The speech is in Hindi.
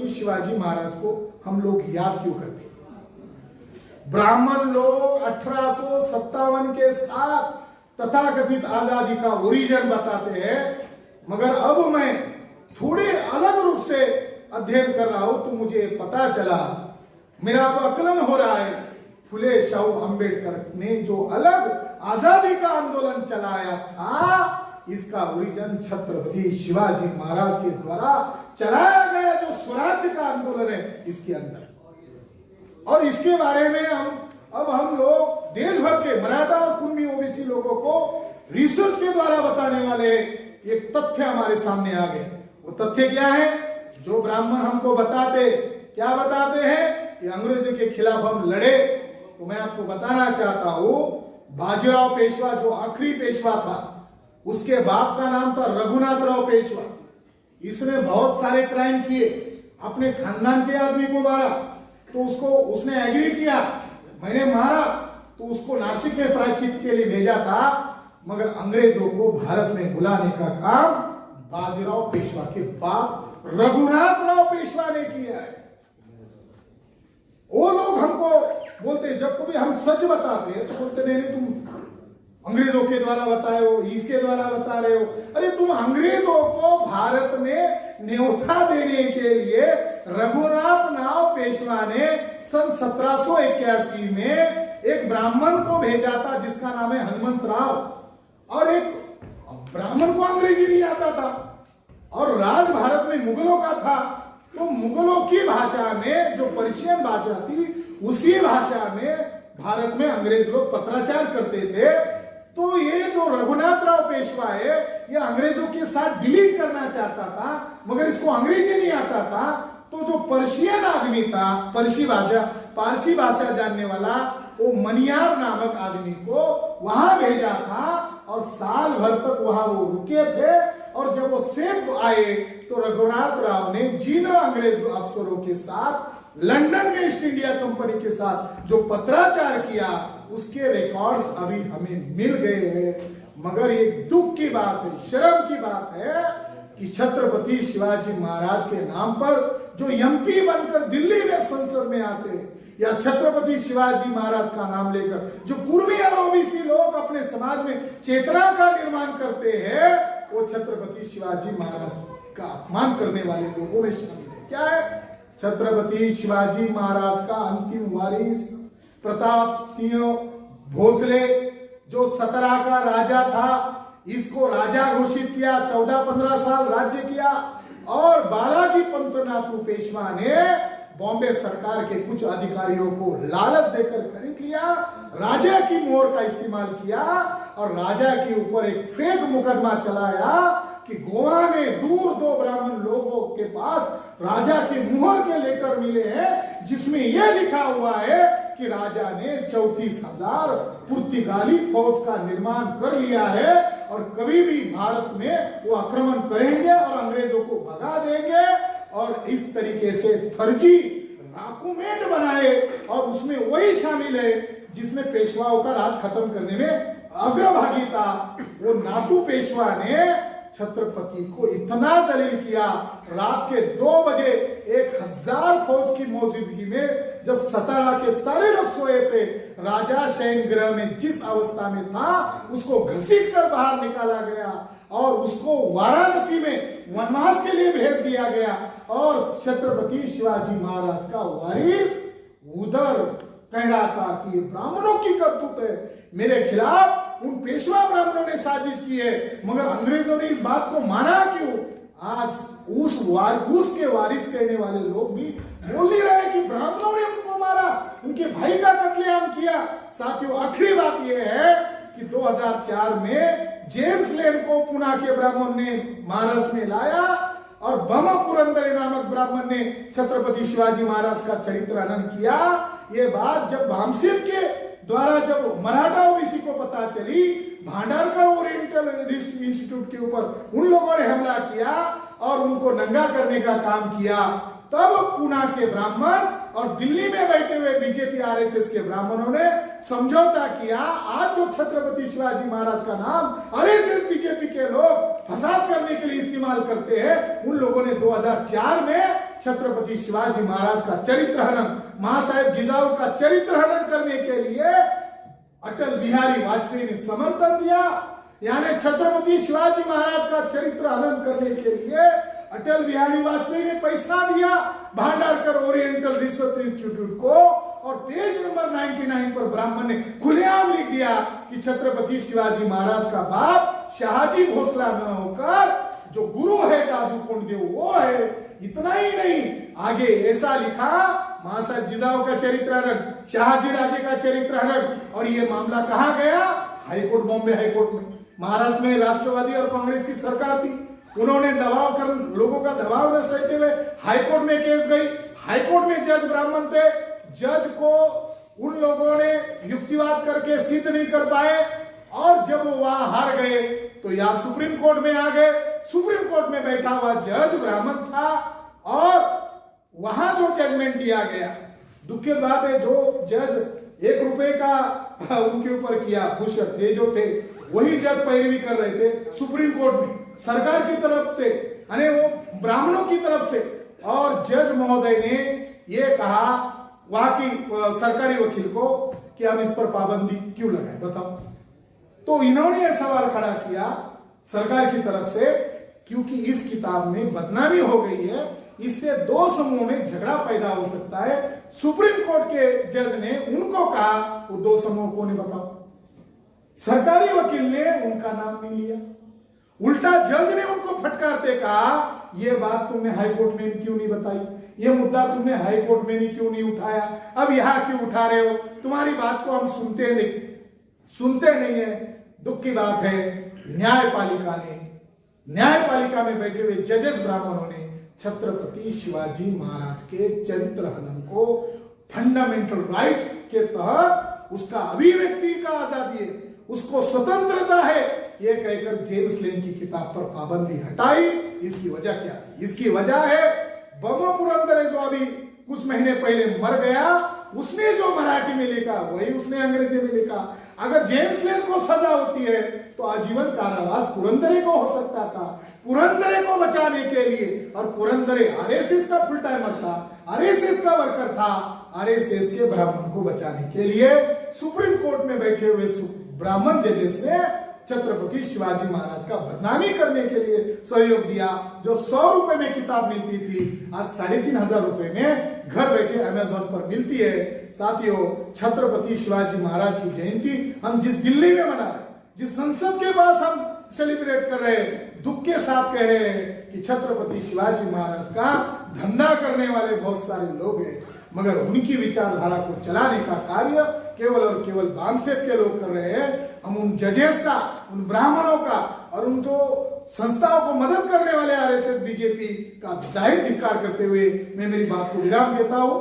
छत्रपति शिवाजी महाराज को हम लोग याद क्यों करते हैं? ब्राह्मण लोग 1857 के साथ तथाकथित आजादी का ओरिजिन बताते हैं, मगर अब मैं थोड़े अलग रूप से अध्ययन कर रहा हूं तो मुझे पता चला, मेरा अब आकलन हो रहा है, फुले शाहू अंबेडकर ने जो अलग आजादी का आंदोलन चलाया था, इसका ओरिजिन छत्रपति शिवाजी महाराज के द्वारा चलाया गया जो स्वराज्य का आंदोलन है इसके अंदर। और इसके बारे में हम लोग देश भर के मराठा और कुंभी ओबीसी लोगों को रिसर्च के द्वारा बताने वाले एक तथ्य हमारे सामने आ गए। वो तथ्य क्या है? जो ब्राह्मण हमको क्या बताते हैं कि अंग्रेजों के खिलाफ हम लड़े, तो मैं आपको बताना चाहता हूं, बाजीराव पेशवा जो आखिरी पेशवा था, उसके बाप का नाम था रघुनाथराव पेशवा। इसने बहुत सारे क्राइम किए, अपने खानदान के आदमी को मारा, तो उसने एग्री किया, मैंने मारा, तो उसको नासिक में प्रायश्चित के लिए भेजा था, मगर अंग्रेजों को भारत में बुलाने का काम बाजीराव पेशवा के बाप रघुनाथराव पेशवा ने किया है। वो लोग हमको बोलते, जब कभी हम सच बताते हैं तो बोलते नहीं तुम अंग्रेजों के द्वारा बताए हो, इसके द्वारा बता रहे हो। अरे तुम अंग्रेजों को भारत में न्योता देने के लिए रघुनाथराव पेशवा ने सन 1781 में एक ब्राह्मण को भेजा था जिसका नाम है हनुमंत राव। और एक ब्राह्मण को अंग्रेजी नहीं आता था और राज भारत में मुगलों का था, तो मुगलों की भाषा में जो पर्शियन भाषा थी उसी भाषा में भारत में अंग्रेज लोग पत्राचार करते थे। तो ये जो रघुनाथराव पेशवा है ये अंग्रेजों के साथ डीलिंग करना चाहता था, मगर इसको अंग्रेजी नहीं आता था, तो जो पर्शियन आदमी था, पारसी भाषा जानने वाला, वो मनियार नामक आदमी को वहां भेजा था और साल भर तक वहां वो रुके थे। और जब वो सेफ आए तो रघुनाथ राव ने जिन अंग्रेज अफसरों के साथ लंदन में ईस्ट इंडिया कंपनी के साथ जो पत्राचार किया उसके रिकॉर्ड्स अभी हमें मिल गए हैं। मगर एक दुख की बात है, शर्म की बात है कि छत्रपति शिवाजी महाराज के नाम पर जो एमपी बनकर दिल्ली में संसद में आते या छत्रपति शिवाजी महाराज का नाम लेकर जो कुर्मी और ओबीसी लोग अपने समाज में चेतना का निर्माण करते हैं, वो छत्रपति शिवाजी महाराज का अपमान करने वाले लोगों में शामिल है। क्या है? छत्रपति शिवाजी महाराज का अंतिम वारिस प्रताप सिंह भोसले जो 17 का राजा था, इसको राजा घोषित किया, 14-15 साल राज्य किया। और बालाजी पंतनाथू पेशवा ने बॉम्बे सरकार के कुछ अधिकारियों को लालच देकर खरीद लिया, राजा की मोहर का इस्तेमाल किया और राजा के ऊपर एक फेक मुकदमा चलाया कि गोवा में दूर दो ब्राह्मण लोगों के पास राजा के मुहर के लेटर मिले हैं जिसमें यह लिखा हुआ है कि राजा ने 34,000 पुर्तगाली फौज का निर्माण कर लिया है और कभी भी भारत में वो आक्रमण करेंगे और अंग्रेजों को भगा देंगे। और इस तरीके से फर्जी डॉक्यूमेंट बनाए और उसमें वही शामिल है जिसमें पेशवाओं का राज खत्म करने में अग्रभागी था। वो नातू पेशवा ने छत्रपति को इतना जलील किया, रात के 2 बजे 1000 फौज की मौजूदगी में जब 17 के सारे लोग सोए थे, राजा शयन गृह में जिस अवस्था में था उसको घसीट कर बाहर निकाला गया और उसको वाराणसी में वनवास के लिए भेज दिया गया। और छत्रपति शिवाजी महाराज का वारिस उधर कह रहा था कि ये ब्राह्मणों की करतूत है, मेरे खिलाफ उन पेशवा ब्राह्मणों ने साजिश की है, मगर अंग्रेजों ने इस बात को माना क्यों? आज उसके वारिस कहने वाले लोग भी बोल नहीं रहे कि ब्राह्मणों ने उनको मारा, उनके भाई का कत्लेआम किया। साथियों, आखिरी बात यह है कि 2004 में जेम्स लेन को पुणे के ब्राह्मण ने महाराष्ट्र में लाया और बम पुरंदरे नामक ब्राह्मण ने छत्रपति शिवाजी महाराज का चरित्र हनन किया। ये बात जब भामसिंह के द्वारा जब मराठा ओबीसी को पता चली, भांडारकर ओरिएंटल इंस्टीट्यूट के ऊपर उन लोगों ने हमला किया और उनको नंगा करने का काम किया, तब पुणे के ब्राह्मण और दिल्ली में बैठे हुए बीजेपी आरएसएस के ब्राह्मणों ने समझौता किया। आज जो छत्रपति शिवाजी महाराज का नाम आरएसएस बीजेपी के लोग फसाद करने के लिए इस्तेमाल करते हैं, उन लोगों ने 2004 में छत्रपति शिवाजी महाराज का चरित्र हनन, महासाहेब जिजाऊ का चरित्र हनन करने के लिए अटल बिहारी वाजपेयी ने समर्थन दिया। यानी छत्रपति शिवाजी महाराज का चरित्र हनन करने के लिए अटल बिहारी वाजपेयी ने पैसा दिया भांडारकर ओरिएंटल रिसर्च इंस्टीट्यूट को, और पेज नंबर 99 पर ब्राह्मण ने खुलेआम लिख दिया कि छत्रपति शिवाजी महाराज का बाप शाहजी भोसला न होकर जो गुरु है दादू कोंडदेव वो है। इतना ही नहीं, आगे ऐसा लिखा, महासाहेब जिजाऊ का चरित्र हनन, शाहजी राजे का चरित्र हनन, और ये मामला कहां गया? हाईकोर्ट, बॉम्बे हाईकोर्ट में। महाराष्ट्र में राष्ट्रवादी और कांग्रेस की सरकार थी, उन्होंने दबाव कर, लोगों का दबाव न सहते हुए हाईकोर्ट में केस गई। हाईकोर्ट में जज ब्राह्मण थे, जज को उन लोगों ने युक्तिवाद करके सिद्ध नहीं कर पाए, और जब वो वहां हार गए तो या सुप्रीम कोर्ट में आ गए। सुप्रीम कोर्ट में बैठा हुआ जज ब्राह्मण था, और वहां जो जजमेंट दिया गया, दुखद बात है, जो जज 1 रुपए का उनके ऊपर किया, घूसर ये जो थे वही जज पैरवी कर रहे थे सुप्रीम कोर्ट में सरकार की तरफ से, यानी वो ब्राह्मणों की तरफ से। और जज महोदय ने ये कहा वहां की सरकारी वकील को कि हम इस पर पाबंदी क्यों लगाए, बताओ। तो इन्होंने यह सवाल खड़ा किया सरकार की तरफ से, क्योंकि इस किताब में बदनामी हो गई है, इससे 2 समूहों में झगड़ा पैदा हो सकता है। सुप्रीम कोर्ट के जज ने उनको कहा, वो 2 समूह कौन है बताओ। सरकारी वकील ने उनका नाम नहीं लिया, उल्टा जज ने उनको फटकारते कहा, यह बात तुमने हाईकोर्ट में क्यों नहीं बताई, यह मुद्दा तुमने हाईकोर्ट में क्यों नहीं उठाया, अब यहां क्यों उठा रहे हो, तुम्हारी बात को हम सुनते नहीं है। दुख की बात है, न्यायपालिका में बैठे हुए जजेस ब्राह्मणों ने छत्रपति शिवाजी महाराज के चरित्र हनन को फंडामेंटल राइट के तहत, उसका अभिव्यक्ति का आजादी है, उसको स्वतंत्रता है, ये कहकर जेम्स लेन की किताब पर पाबंदी हटाई। इसकी वजह क्या थी? इसकी वजह है बमो पुरंदरे जो अभी कुछ महीने पहले मर गया, उसने जो मराठी में लिखा वही उसने अंग्रेजी में लिखा। अगर जेम्स लेन को सजा होती है तो आजीवन कारावास पुरंदरे को हो सकता था। पुरंदरे को बचाने के लिए, और पुरंदरे आरएसएस का फुल टाइमर था, आरएसएस का वर्कर था, आरएसएस के ब्राह्मण को बचाने के लिए सुप्रीम कोर्ट में बैठे हुए ब्राह्मण जजेस ने छत्रपति शिवाजी महाराज का बदनामी करने के लिए सहयोग दिया। जो 100 रुपए में किताब मिलती थी, आज 3500 रुपए में घर बैठे अमेज़न पर मिलती है। साथियों, छत्रपति शिवाजी महाराज की जयंती हम जिस दिल्ली में मना रहे, जिस संसद के पास हम सेलिब्रेट कर रहे हैं, दुख के साथ कह रहे हैं कि छत्रपति शिवाजी महाराज का धंधा करने वाले बहुत सारे लोग हैं, मगर उनकी विचारधारा को चलाने का कार्य केवल और केवल बामसेट के लोग कर रहे हैं। हम उन जजेस का, उन ब्राह्मणों का और उन जो संस्थाओं को मदद करने वाले आरएसएस बीजेपी का जाहिर धिक्कार करते हुए मैं मेरी बात को विराम देता हूं।